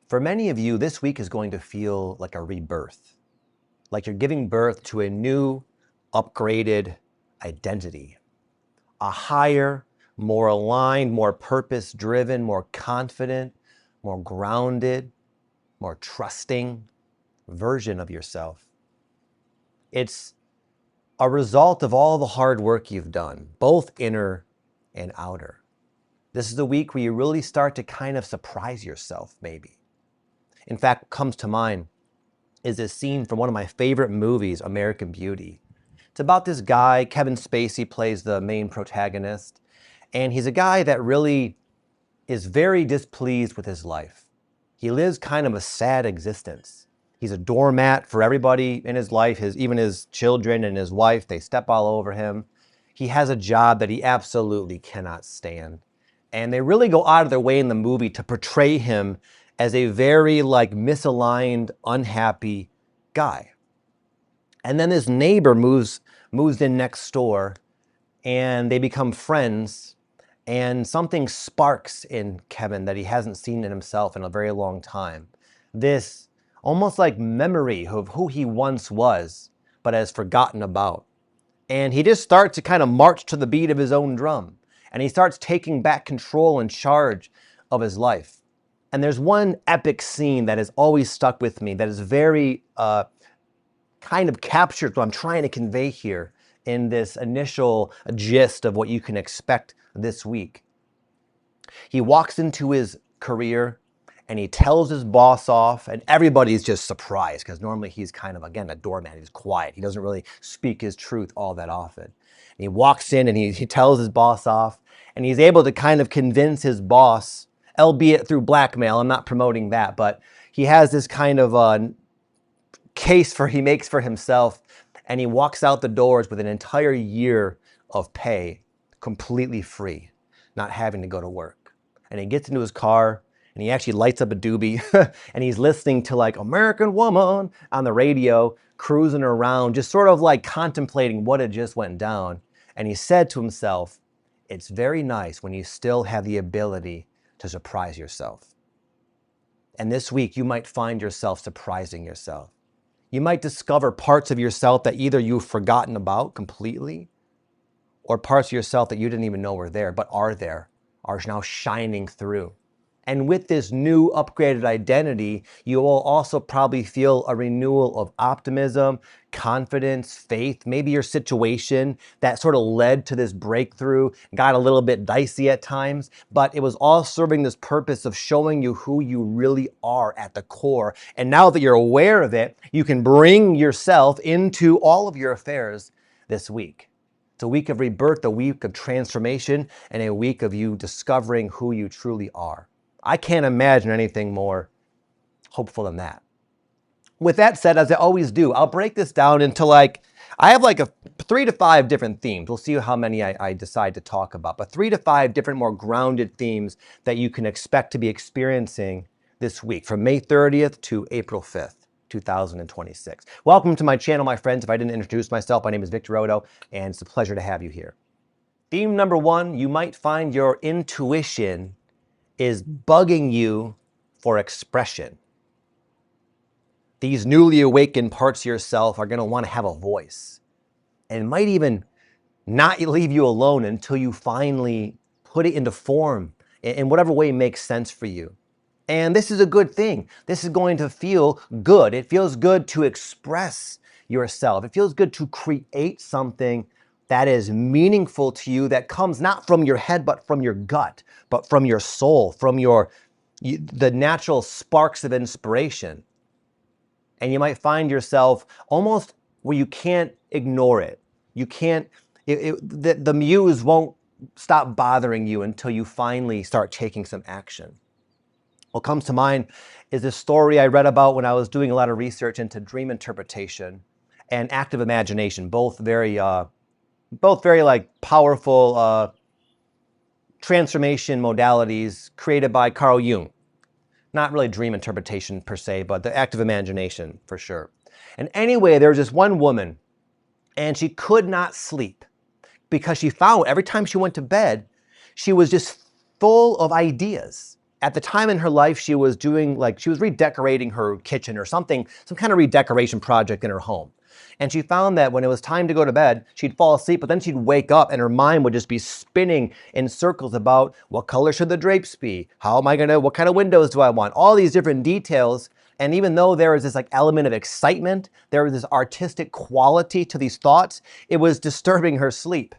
For many of you, this week is going to feel like a rebirth, like you're giving birth to a new, upgraded identity, a higher, more aligned, more purpose-driven, more confident, more grounded, more trusting version of yourself. It's a result of all the hard work you've done, both inner and outer. This is the week where you really start to kind of surprise yourself, maybe. In fact, what comes to mind is this scene from one of my favorite movies, American Beauty. It's about this guy, Kevin Spacey plays the main protagonist, and he's a guy that really is very displeased with his life. He lives kind of a sad existence. He's a doormat for everybody in his life, even his children and his wife, they step all over him. He has a job that he absolutely cannot stand. And they really go out of their way in the movie to portray him as a very misaligned, unhappy guy. And then his neighbor moves in next door and they become friends, and something sparks in Kevin that he hasn't seen in himself in a very long time. This almost like memory of who he once was, but has forgotten about. And he just starts to kind of march to the beat of his own drum. And he starts taking back control and charge of his life. And there's one epic scene that has always stuck with me that is very kind of captured what I'm trying to convey here in this initial gist of what you can expect this week. He walks into his career and he tells his boss off, and everybody's just surprised because normally he's kind of, again, a doormat. He's quiet. He doesn't really speak his truth all that often. And he walks in and he tells his boss off, and he's able to kind of convince his boss, albeit through blackmail. I'm not promoting that, but he has this kind of case he makes for himself, and he walks out the doors with an entire year of pay, completely free, not having to go to work. And he gets into his car and he actually lights up a doobie and he's listening to American Woman on the radio, cruising around, just sort of contemplating what had just went down. And he said to himself, it's very nice when you still have the ability to surprise yourself. And this week you might find yourself surprising yourself. You might discover parts of yourself that either you've forgotten about completely, or parts of yourself that you didn't even know were there, but are now shining through. And with this new upgraded identity, you will also probably feel a renewal of optimism, confidence, faith. Maybe your situation that sort of led to this breakthrough got a little bit dicey at times, but it was all serving this purpose of showing you who you really are at the core. And now that you're aware of it, you can bring yourself into all of your affairs this week. It's a week of rebirth, a week of transformation, and a week of you discovering who you truly are. I can't imagine anything more hopeful than that. With that said, as I always do, I'll break this down into I have a 3 to 5 different themes. We'll see how many I decide to talk about, but 3 to 5 different more grounded themes that you can expect to be experiencing this week from May 30th to April 5th, 2026. Welcome to my channel, my friends. If I didn't introduce myself, my name is Victor Oddo, and it's a pleasure to have you here. Theme number 1, you might find your intuition is bugging you for expression. These newly awakened parts of yourself are going to want to have a voice, and might even not leave you alone until you finally put it into form in whatever way makes sense for you. And this is a good thing. This is going to feel good. It feels good to express yourself. It feels good to create something that is meaningful to you, that comes not from your head, but from your gut, but from your soul, from the natural sparks of inspiration. And you might find yourself almost where you can't ignore it. You can't, the muse won't stop bothering you until you finally start taking some action. What comes to mind is this story I read about when I was doing a lot of research into dream interpretation and active imagination, both very powerful transformation modalities created by Carl Jung. Not really dream interpretation per se, but the active imagination for sure. And anyway, there was this one woman, and she could not sleep because she found every time she went to bed, she was just full of ideas. at the time in her life, she was doing she was redecorating her kitchen or something, some kind of redecoration project in her home. And she found that when it was time to go to bed, she'd fall asleep, but then she'd wake up and her mind would just be spinning in circles about what color should the drapes be? What kind of windows do I want? All these different details. And even though there was this element of excitement, there was this artistic quality to these thoughts, it was disturbing her sleep.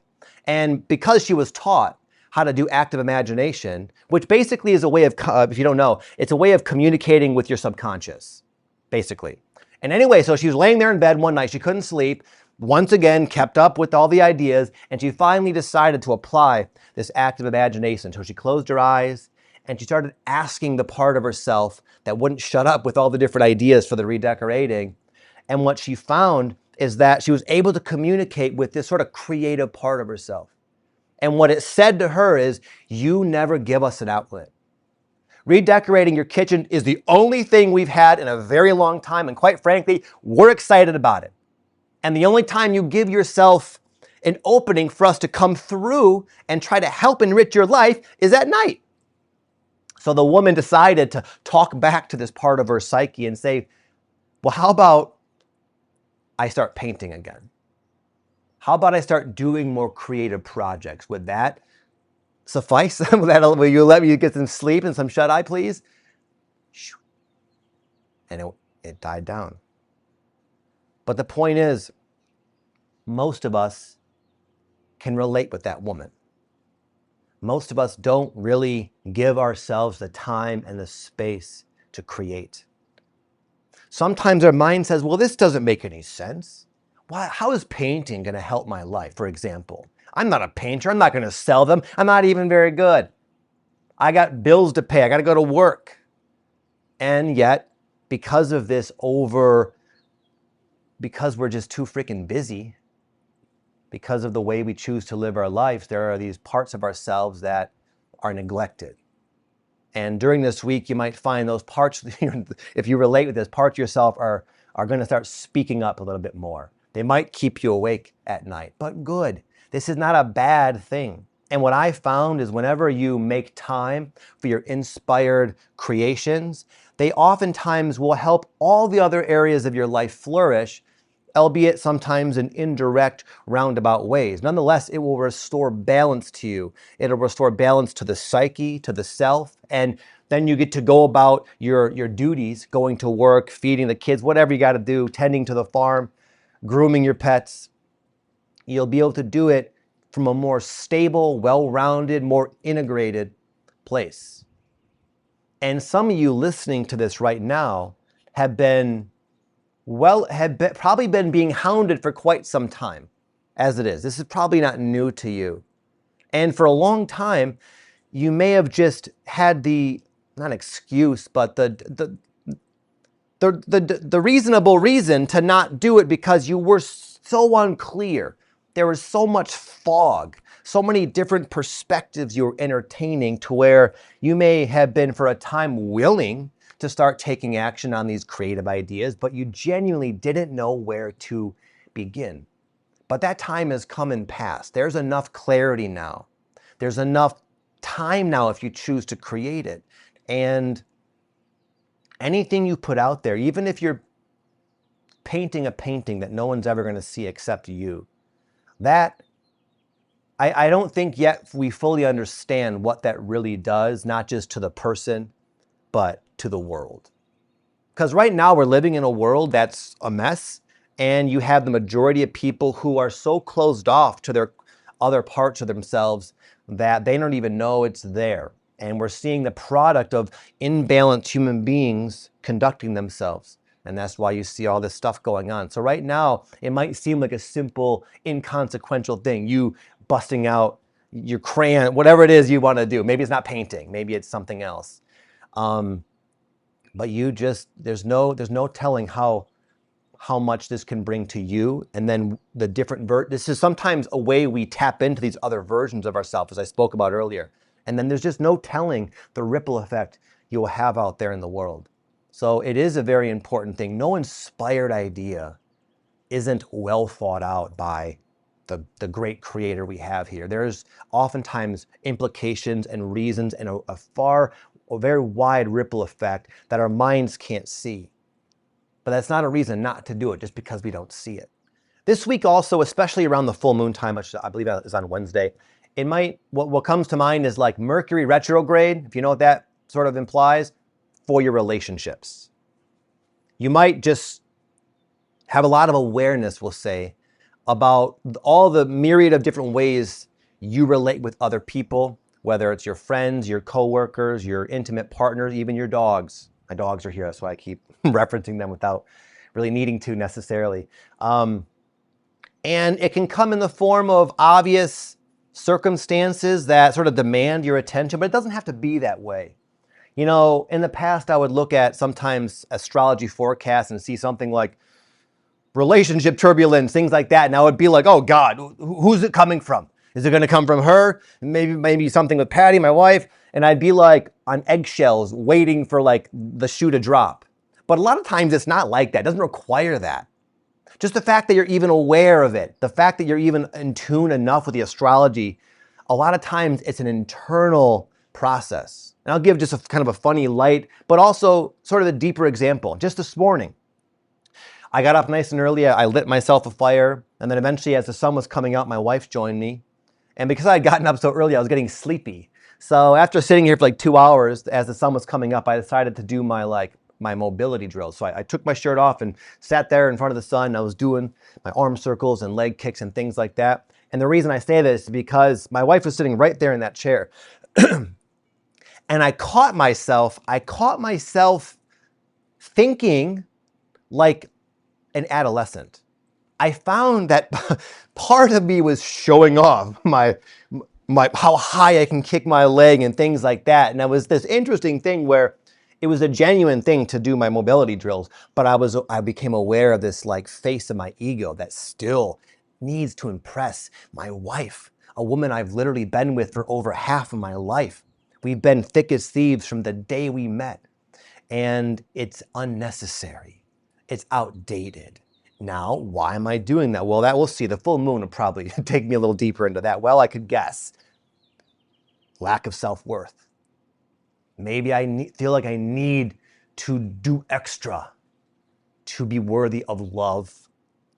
And because she was taught how to do active imagination, which basically is a way of, if you don't know, it's a way of communicating with your subconscious, basically. And anyway, so she was laying there in bed one night, she couldn't sleep, once again kept up with all the ideas, and she finally decided to apply this active imagination. So she closed her eyes and she started asking the part of herself that wouldn't shut up with all the different ideas for the redecorating. And what she found is that she was able to communicate with this sort of creative part of herself. And what it said to her is, you never give us an outlet. Redecorating your kitchen is the only thing we've had in a very long time, and quite frankly, we're excited about it. And the only time you give yourself an opening for us to come through and try to help enrich your life is at night. So the woman decided to talk back to this part of her psyche and say, well, how about I start painting again? How about I start doing more creative projects? Would that suffice? Will you let me get some sleep and some shut-eye, please? And it died down. But the point is, most of us can relate with that woman. Most of us don't really give ourselves the time and the space to create. Sometimes our mind says, well, this doesn't make any sense. How is painting going to help my life, for example? I'm not a painter. I'm not going to sell them. I'm not even very good. I got bills to pay. I got to go to work. And yet, because of this because we're just too freaking busy, because of the way we choose to live our lives, there are these parts of ourselves that are neglected. And during this week, you might find those parts, if you relate with this, parts of yourself are going to start speaking up a little bit more. They might keep you awake at night, but good. This is not a bad thing. And what I found is whenever you make time for your inspired creations, they oftentimes will help all the other areas of your life flourish, albeit sometimes in indirect, roundabout ways. Nonetheless, it will restore balance to you. It'll restore balance to the psyche, to the self, and then you get to go about your duties, going to work, feeding the kids, whatever you got to do, tending to the farm, grooming your pets. You'll be able to do it from a more stable, well-rounded, more integrated place. And some of you listening to this right now have probably been being hounded for quite some time, as it is. This is probably not new to you. And for a long time, you may have just had not excuse, but the reasonable reason to not do it because you were so unclear. There was so much fog, so many different perspectives you were entertaining to where you may have been for a time willing to start taking action on these creative ideas, but you genuinely didn't know where to begin. But that time has come and passed. There's enough clarity now. There's enough time now if you choose to create it. And anything you put out there, even if you're painting a painting that no one's ever going to see except you, that I don't think yet we fully understand what that really does, not just to the person, but to the world. Because right now we're living in a world that's a mess, and you have the majority of people who are so closed off to their other parts of themselves that they don't even know it's there. And we're seeing the product of imbalanced human beings conducting themselves. And that's why you see all this stuff going on. So right now, it might seem like a simple, inconsequential thing. You busting out your crayon, whatever it is you want to do. Maybe it's not painting. Maybe it's something else. But there's no telling how much this can bring to you. And then the different, this is sometimes a way we tap into these other versions of ourselves, as I spoke about earlier. And then there's just no telling the ripple effect you will have out there in the world. So it is a very important thing. No inspired idea isn't well thought out by the great creator we have here. There's oftentimes implications and reasons and a far a very wide ripple effect that our minds can't see. But that's not a reason not to do it just because we don't see it. This week also, especially around the full moon time, which I believe is on Wednesday, what comes to mind is like Mercury retrograde, if you know what that sort of implies, for your relationships. You might just have a lot of awareness, we'll say, about all the myriad of different ways you relate with other people, whether it's your friends, your coworkers, your intimate partners, even your dogs. My dogs are here, that's why I keep referencing them without really needing to necessarily. And it can come in the form of obvious circumstances that sort of demand your attention, but it doesn't have to be that way. You know, in the past, I would look at sometimes astrology forecasts and see something like relationship turbulence, things like that. And I would be like, oh God, who's it coming from? Is it going to come from her? Maybe something with Patty, my wife. And I'd be like on eggshells waiting for like the shoe to drop. But a lot of times it's not like that. It doesn't require that. Just the fact that you're even aware of it, the fact that you're even in tune enough with the astrology, a lot of times it's an internal process. And I'll give just a kind of a funny, light, but also sort of a deeper example. Just this morning, I got up nice and early. I lit myself a fire. And then eventually, as the sun was coming out, my wife joined me. And because I had gotten up so early, I was getting sleepy. So after sitting here for like 2 hours, as the sun was coming up, I decided to do my mobility drills. So I took my shirt off and sat there in front of the sun. I was doing my arm circles and leg kicks and things like that. And the reason I say this is because my wife was sitting right there in that chair. And I caught myself thinking like an adolescent. I found that part of me was showing off my how high I can kick my leg and things like that. And it was this interesting thing where it was a genuine thing to do my mobility drills, but I became aware of this like face of my ego that still needs to impress my wife, a woman I've literally been with for over half of my life. We've been thick as thieves from the day we met, and it's unnecessary. It's outdated. Now, why am I doing that? Well, that we'll see. The full moon will probably take me a little deeper into that. Well, I could guess. Lack of self-worth. Maybe I feel like I need to do extra to be worthy of love,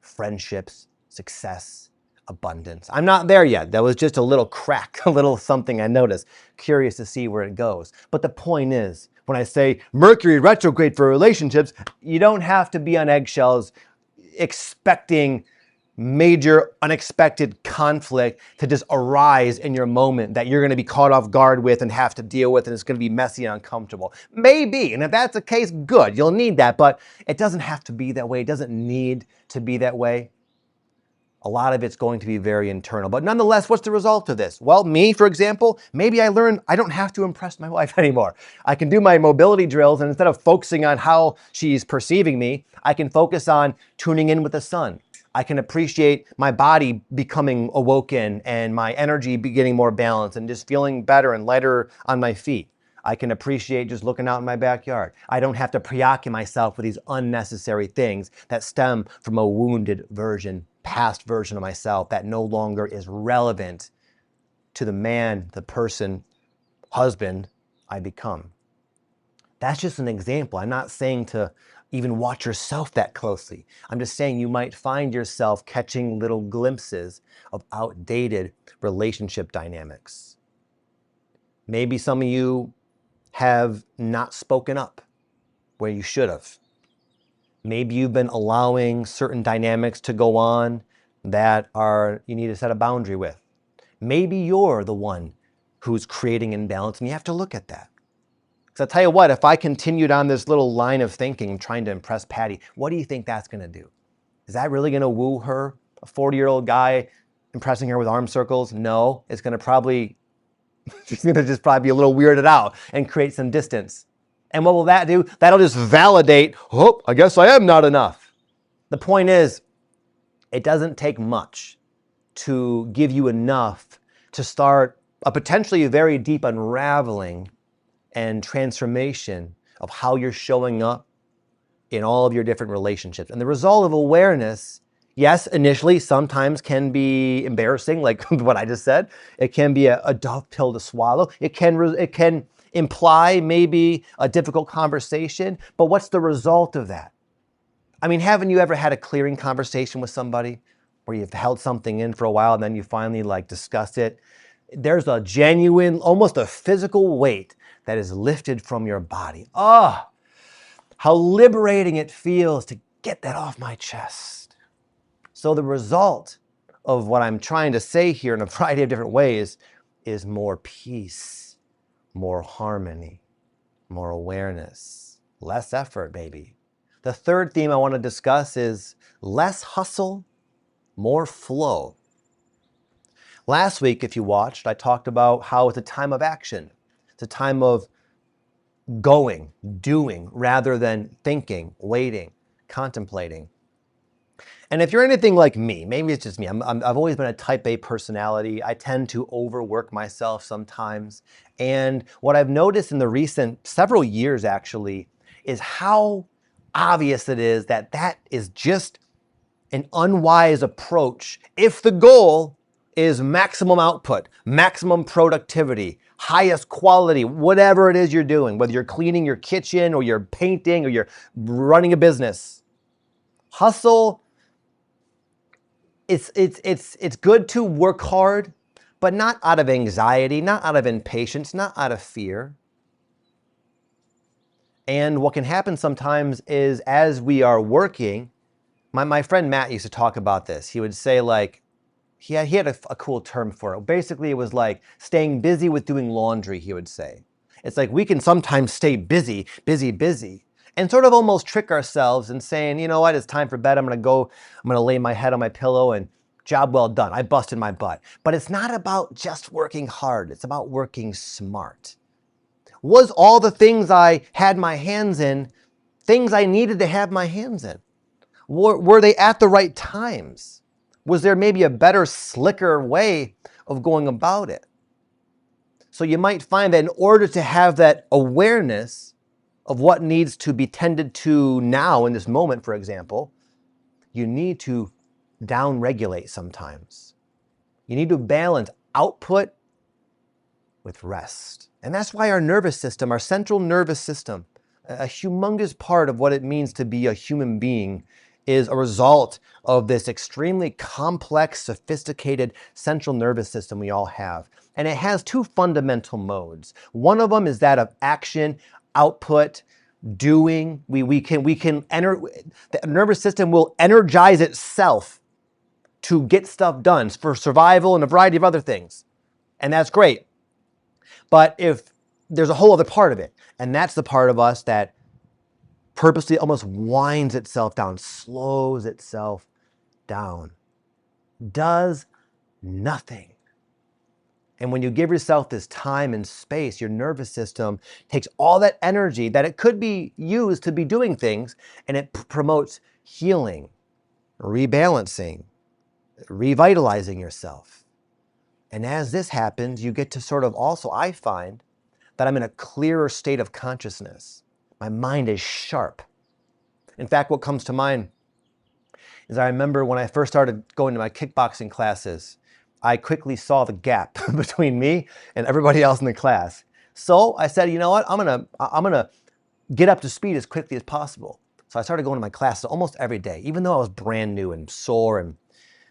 friendships, success, abundance. I'm not there yet. That was just a little crack, a little something I noticed. Curious to see where it goes. But the point is, when I say Mercury retrograde for relationships, you don't have to be on eggshells expecting major unexpected conflict to just arise in your moment that you're going to be caught off guard with and have to deal with, and it's going to be messy and uncomfortable. Maybe, and if that's the case, good, you'll need that, but it doesn't have to be that way. It doesn't need to be that way. A lot of it's going to be very internal. But nonetheless, what's the result of this? Well, me, for example, maybe I learned I don't have to impress my wife anymore. I can do my mobility drills, and instead of focusing on how she's perceiving me, I can focus on tuning in with the sun. I can appreciate my body becoming awoken and my energy getting more balanced and just feeling better and lighter on my feet. I can appreciate just looking out in my backyard. I don't have to preoccupy myself with these unnecessary things that stem from a wounded version, past version of myself that no longer is relevant to the man, the person, husband I become. That's just an example. I'm not saying to even watch yourself that closely. I'm just saying you might find yourself catching little glimpses of outdated relationship dynamics. Maybe some of you have not spoken up where you should have. Maybe you've been allowing certain dynamics to go on that you need to set a boundary with. Maybe you're the one who's creating imbalance, and you have to look at that. Because I'll tell you what, if I continued on this little line of thinking, trying to impress Patty, what do you think that's going to do? Is that really going to woo her? A 40-year-old guy impressing her with arm circles? No, it's going to probably, she's going to just probably be a little weirded out and create some distance. And what will that do? That'll just validate, oh, I guess I am not enough. The point is, it doesn't take much to give you enough to start a potentially very deep unraveling and transformation of how you're showing up in all of your different relationships. And the result of awareness, yes, initially sometimes can be embarrassing, like what I just said. It can be a tough pill to swallow. It can imply maybe a difficult conversation, but what's the result of that? I mean, haven't you ever had a clearing conversation with somebody where you've held something in for a while and then you finally like discuss it? There's a genuine, almost a physical weight that is lifted from your body. Oh, how liberating it feels to get that off my chest. So the result of what I'm trying to say here in a variety of different ways is more peace, more harmony, more awareness, less effort, baby. The third theme I want to discuss is less hustle, more flow. Last week, if you watched, I talked about how it's a time of action. It's a time of going, doing, rather than thinking, waiting, contemplating. And if you're anything like me, maybe it's just me, I've always been a type A personality. I tend to overwork myself sometimes. And what I've noticed in the recent several years actually is how obvious it is that that is just an unwise approach if the goal is maximum output, maximum productivity, highest quality, whatever it is you're doing, whether you're cleaning your kitchen or you're painting or you're running a business. Hustle, it's good to work hard, but not out of anxiety, not out of impatience, not out of fear. And what can happen sometimes is as we are working, my friend Matt used to talk about this. He would say like, he had a cool term for it. Basically, it was like staying busy with doing laundry, he would say. It's like we can sometimes stay busy, and sort of almost trick ourselves and saying, you know what, it's time for bed. I'm going to lay my head on my pillow and job well done. I busted my butt. But it's not about just working hard. It's about working smart. Was all the things I had my hands in things I needed to have my hands in? Were they at the right times? Was there maybe a better, slicker way of going about it? So you might find that in order to have that awareness of what needs to be tended to now in this moment, for example, you need to down-regulate sometimes. You need to balance output with rest. And that's why our nervous system, our central nervous system, a humongous part of what it means to be a human being, is a result of this extremely complex, sophisticated central nervous system we all have. And it has two fundamental modes. One of them is that of action, output, doing. The nervous system will energize itself to get stuff done for survival and a variety of other things. And that's great. But if there's a whole other part of it, and that's the part of us that purposely almost winds itself down, slows itself down, does nothing. And when you give yourself this time and space, your nervous system takes all that energy that it could be used to be doing things, and it promotes healing, rebalancing, revitalizing yourself. And as this happens, you get to sort of also, I find, that I'm in a clearer state of consciousness. My mind is sharp. In fact, what comes to mind is I remember when I first started going to my kickboxing classes, I quickly saw the gap between me and everybody else in the class. So I said, you know what, I'm gonna get up to speed as quickly as possible. So I started going to my classes almost every day, even though I was brand new and sore and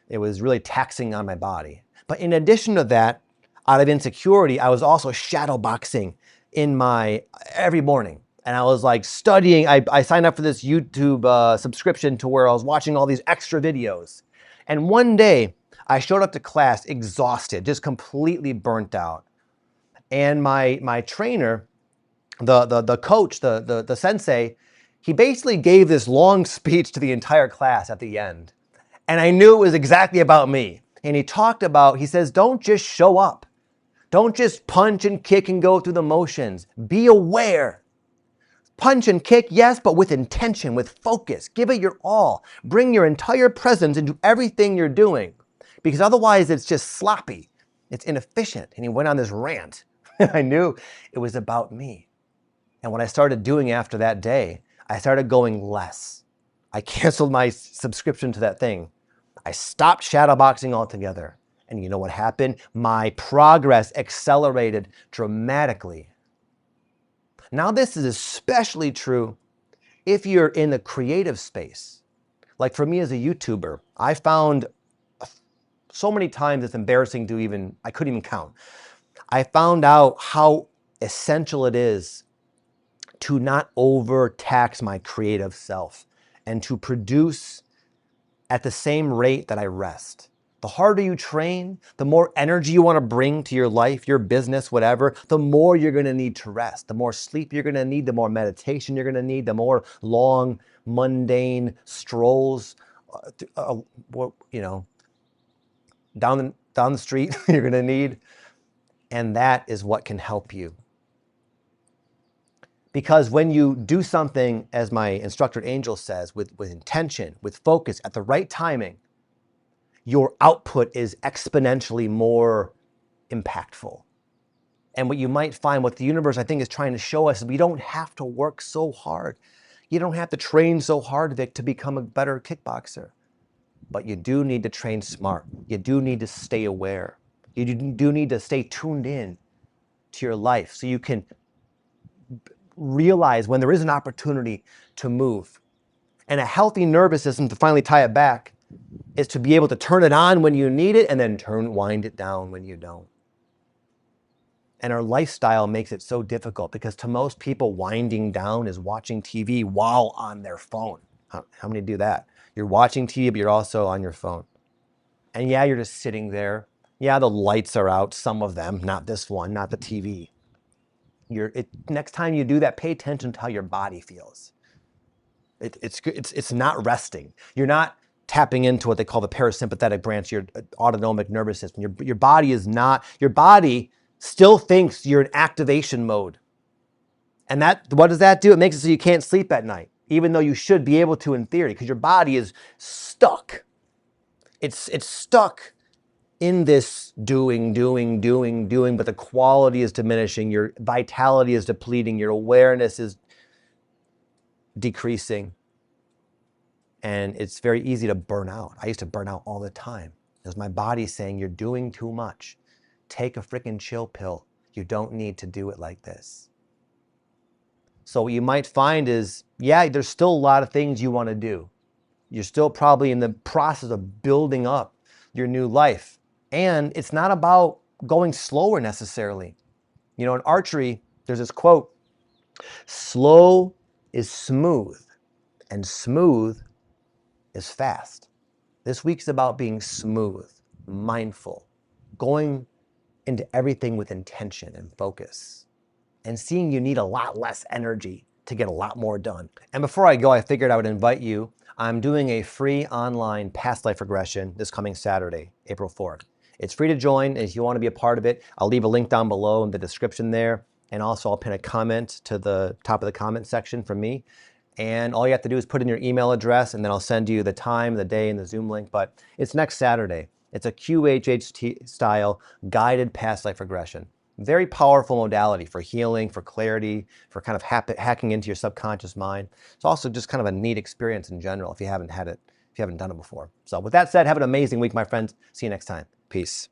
it was really taxing on my body. But in addition to that, out of insecurity, I was also shadow boxing every morning. And I was like studying, I signed up for this YouTube subscription to where I was watching all these extra videos. And one day I showed up to class exhausted, just completely burnt out. And my trainer, the coach, the sensei, he basically gave this long speech to the entire class at the end. And I knew it was exactly about me. And he says, don't just show up. Don't just punch and kick and go through the motions. Be aware. Punch and kick, yes, but with intention, with focus. Give it your all. Bring your entire presence into everything you're doing. Because otherwise it's just sloppy. It's inefficient. And he went on this rant. I knew it was about me. And what I started doing after that day, I started going less. I canceled my subscription to that thing. I stopped shadowboxing altogether. And you know what happened? My progress accelerated dramatically. Now, this is especially true if you're in the creative space. Like for me as a YouTuber, I found so many times it's embarrassing to even, I couldn't even count. I found out how essential it is to not overtax my creative self and to produce at the same rate that I rest. The harder you train, the more energy you want to bring to your life, your business, whatever, the more you're going to need to rest. The more sleep you're going to need, the more meditation you're going to need, the more long, mundane strolls, down the street you're going to need. And that is what can help you. Because when you do something, as my instructor Angel says, with intention, with focus, at the right timing, your output is exponentially more impactful. And what you might find, what the universe, I think, is trying to show us is we don't have to work so hard. You don't have to train so hard, Vic, to become a better kickboxer. But you do need to train smart. You do need to stay aware. You do need to stay tuned in to your life so you can realize when there is an opportunity to move. And a healthy nervous system, to finally tie it back, is to be able to turn it on when you need it and then wind it down when you don't. And our lifestyle makes it so difficult because to most people, winding down is watching TV while on their phone. How many do that? You're watching TV, but you're also on your phone. And yeah, you're just sitting there. Yeah, the lights are out, some of them, not this one, not the TV. Next time you do that, pay attention to how your body feels. It's not resting. You're not tapping into what they call the parasympathetic branch, your autonomic nervous system. Your body is not, your body still thinks you're in activation mode. And what does that do? It makes it so you can't sleep at night, even though you should be able to in theory, because your body is stuck. It's stuck in this doing, but the quality is diminishing. Your vitality is depleting. Your awareness is decreasing. And it's very easy to burn out. I used to burn out all the time because my body's saying, you're doing too much. Take a freaking chill pill. You don't need to do it like this. So what you might find is, yeah, there's still a lot of things you want to do. You're still probably in the process of building up your new life. And it's not about going slower necessarily. In archery, there's this quote, slow is smooth and smooth is fast. This week's about being smooth, mindful, going into everything with intention and focus, and seeing you need a lot less energy to get a lot more done. And before I go, I figured I would invite you. I'm doing a free online past life regression this coming Saturday, April 4th. It's free to join. If you want to be a part of it, I'll leave a link down below in the description there. And also I'll pin a comment to the top of the comment section from me. And all you have to do is put in your email address, and then I'll send you the time, the day, and the Zoom link. But it's next Saturday. It's a QHH style guided past life regression. Very powerful modality for healing, for clarity, for kind of hacking into your subconscious mind. It's also just kind of a neat experience in general if you haven't done it before. So with that said, have an amazing week, my friends. See you next time. Peace.